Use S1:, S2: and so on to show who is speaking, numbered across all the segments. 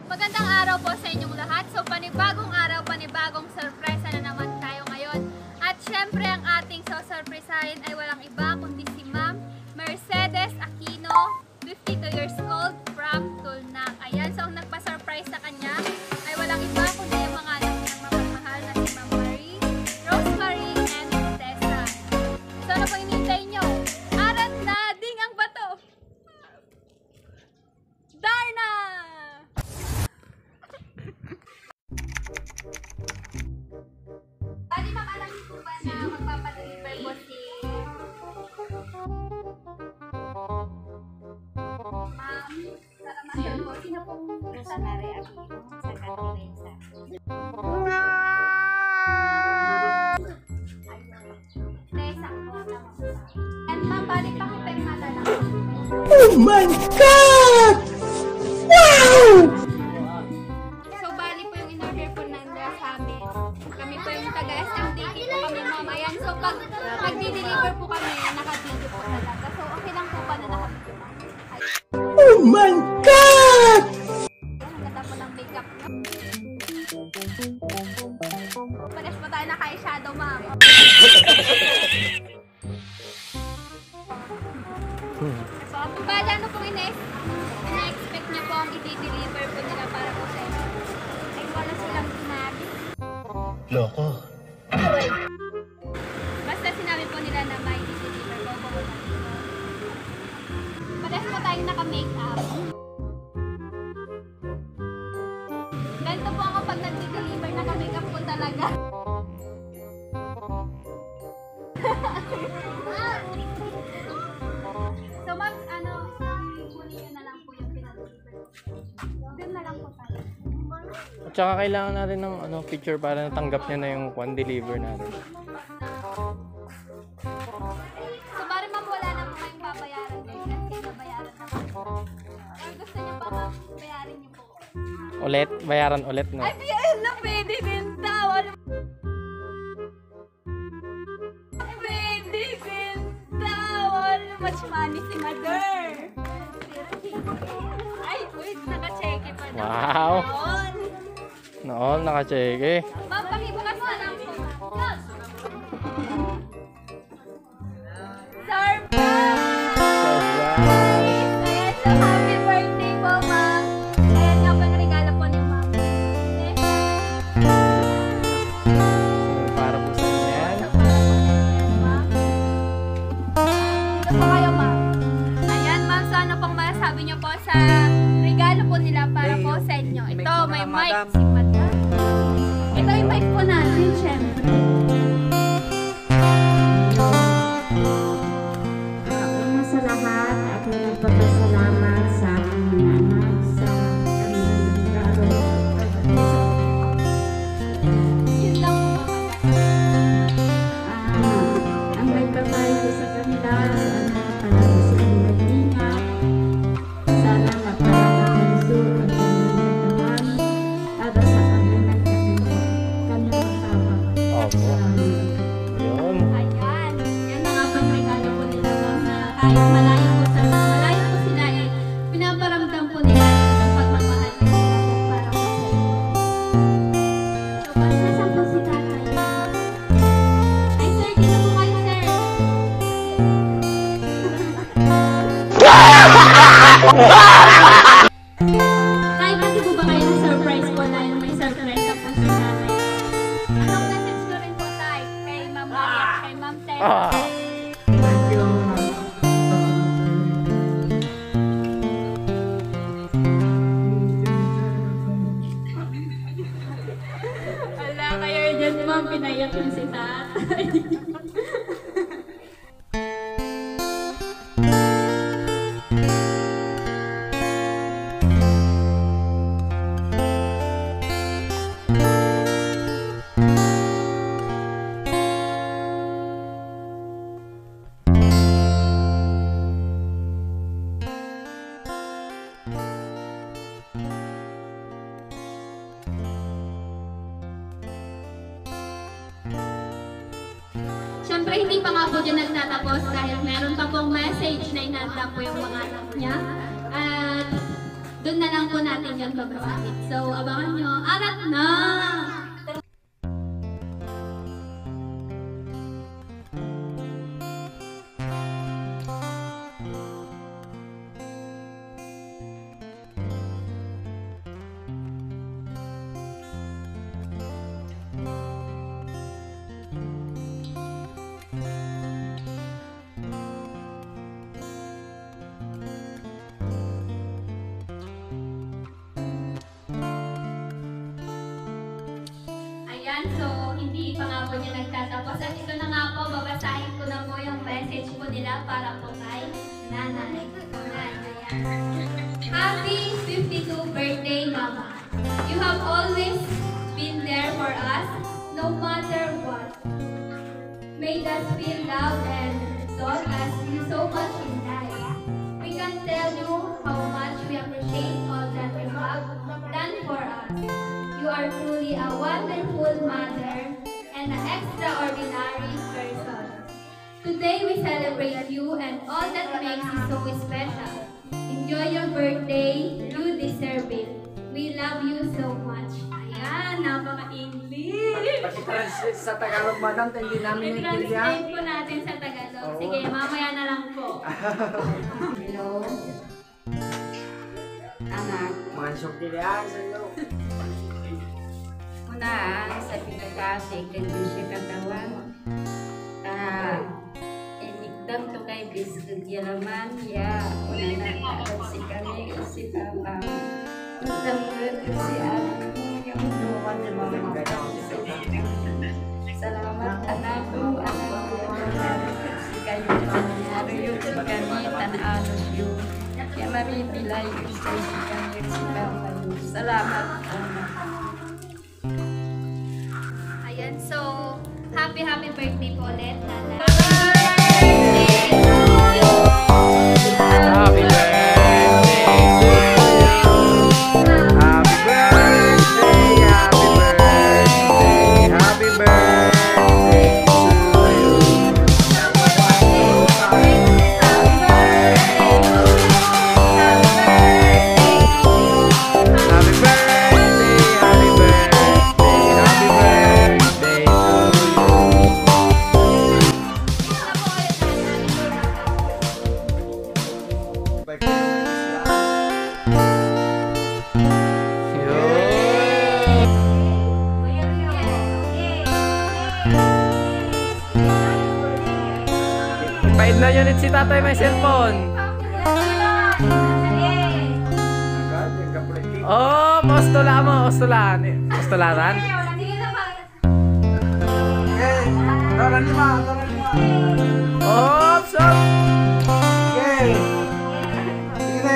S1: Magandang araw po sa inyong lahat. So panibagong araw, panibagong sorpresa na naman tayo ngayon. At syempre ang ating sorpresahin ay walang iba kundi si Ma'am MERCEDEZ AQUINO, 52 years old, from Tulnak. Ayan, so ang nagpa-surprise sa kanya ay walang iba kundi yung mga anak ng mapagmahal na si Mam Marie and TESANG. So ano pang hinihintay nyo? Arat na ding ang bato! Darna! Bali, ma'am, alam niyo po ba na magpapadeliver po si Ma'am, karanasan po? Sino pong nanay Aquino sa Cantilesa? Tesang po naman. And ma'am, bali, pakipirma na lang.
S2: Oh my God! Wow!
S1: So, bali po yung in-order po nanda sa amin. Kami po yung taga-SMDK po kami, ma'am. Ayan, so pag mag-deliver po kami, naka-video po talaga. So, okay lang po ba na naka-video, ma'am?
S2: Oh my God!
S1: Ang ganda po ng makeup, no? Pares pa tayo naka-eyeshadow, ma'am. So, kung bala, ano pong ina-expect niyo po ang i-deliver po nila para po sa inyo? Ay, wala silang sinabi.
S2: Loko.
S1: Basta sinabi po nila na may i-deliver po po. Pares po tayong naka-makeup. Ganito po ako pag nag-deliver, naka-makeup po talaga. So ma'am, kunin nyo na lang po yung pinag-deliver. Doon na lang po tayo.
S3: At saka kailangan natin ng picture para natanggap niya na yung deliver natin.
S1: So bari ma'am, wala na po kayong babayaran guys. Kasi nabayaran na po. Or gusto nyo pa ma'am, bayarin nyo po.
S3: Ulit? Bayaran ulit, no?
S1: Ay, BL na pwede din daw. Pwede din daw. Much money si mother. Ay, wait, naka-check pa na.
S3: Wow! Noon, naka-check eh.
S1: Ma'am, pakibukas na lang po. Yes! Surprise! Ayan, so happy birthday po, ma'am. Ayan nga po yung regalo po ni ma'am.
S3: Para po sa inyo yan.
S1: So, para po sa inyo, ma'am. Dito po kayo, ma'am. Ayan, ma'am, so ano pong masasabi niyo po sa regalo po nila para po sa inyo? Ito, may mic si madam. Ito yung mic po natin, syempre.
S4: Una sa lahat, ako nagpapasalamat sa aking nanay, sa kanilang regalo.
S1: Yun lang po, ma'am.
S4: Ang nagpapay ko sa kanila, sana palagi silang mag-ingat. Sana mapalakaso ang kanilang naman para sa kanilang hawak.
S3: Opo. Yun.
S1: Ayan. Yan na nga pang regalo po nila, ma'am, na kahit malayo po sila, eh, pinaparamdam po nila ang pagmamahal po nila po para po sa inyo. So, nasaan po si tatay? Ay, sir, dito po kayo, sir.
S4: Tay, pati po ba kayo ng surprise po dahil may surprise na po si nanay?
S1: Anong message ko rin po, Tay? Kay Mam Marie at kay Ma'am Tesang.
S2: Thank you.
S4: Wala kayo dyan, ma'am. Pinayak yung si tatay. Siyempre, hindi pa nga po dyan nagtatapos dahil meron pa pong message na inanda po yung mga anak niya. At doon na lang po natin yan babasahin. So, abangan nyo. Arat na! Ayan, so hindi pa nga po niya nagtatapos. At ito na nga po, babasahin ko na po yung message po nila para po kay nanay. Ayan. Happy 52 birthday, Mama. You have always been there for us, no matter what. Made us feel loved and taught us so much in life. We can tell you how much we appreciate all that you have done for us. You are truly a wonderful mother and an extraordinary person. Today we celebrate you and all that makes you so special. Enjoy your birthday. You deserve it. We love you so much. Ayan, napaka-English.
S5: Pag-translate sa Tagalog, madam, hindi namin
S1: I-translate
S5: naiintindihan.
S1: po natin sa Tagalog.
S5: Oo.
S1: Sige, mamaya na lang po.
S4: Hello. Anak,
S5: Mga sukilihan sa iyo.
S4: una sa pinagkasig kan siya katawan. Inikdam to kay biskuit yalaman ya. Una na si kami si papa. Utang si aking yung duwan ng mga salamat anak ko si kayo arayo kami tanalo yo. Ya mari bilay sa kami si papa. Salamat anak.
S1: Ayan, so, happy birthday po ulit, nanay.
S3: Happy birthday to you. Happy birthday, happy birthday, happy birthday to you. Happy birthday, happy birthday, happy birthday to you. Yun. Paid na unit si tatay may cellphone. Oh, ostula mo, ostulan. Ostularan?
S5: Okay, Doran lima, Doran lima.
S3: Ops, ops.
S5: Okay. Sige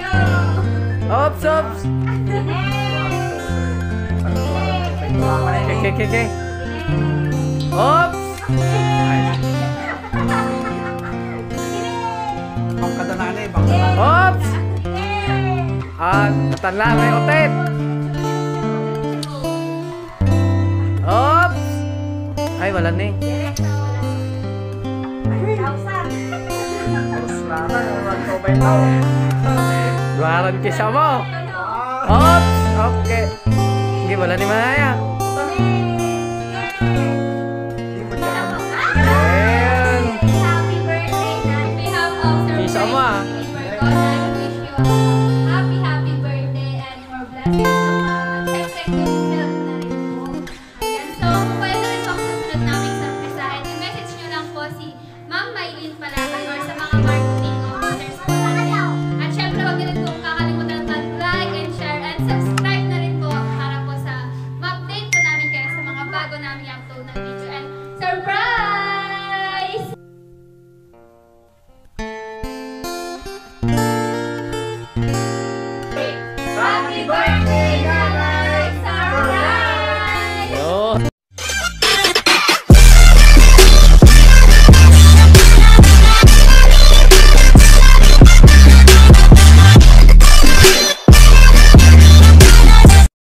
S5: na.
S3: Ops, ops. Okay. Ops.
S5: Bangkadanane, bangkadanane.
S3: Ops. Natanla may utit. Ops. Ay, wala ni. Duharan kisa mo. Ops. Okay. Hindi, wala ni Manaya.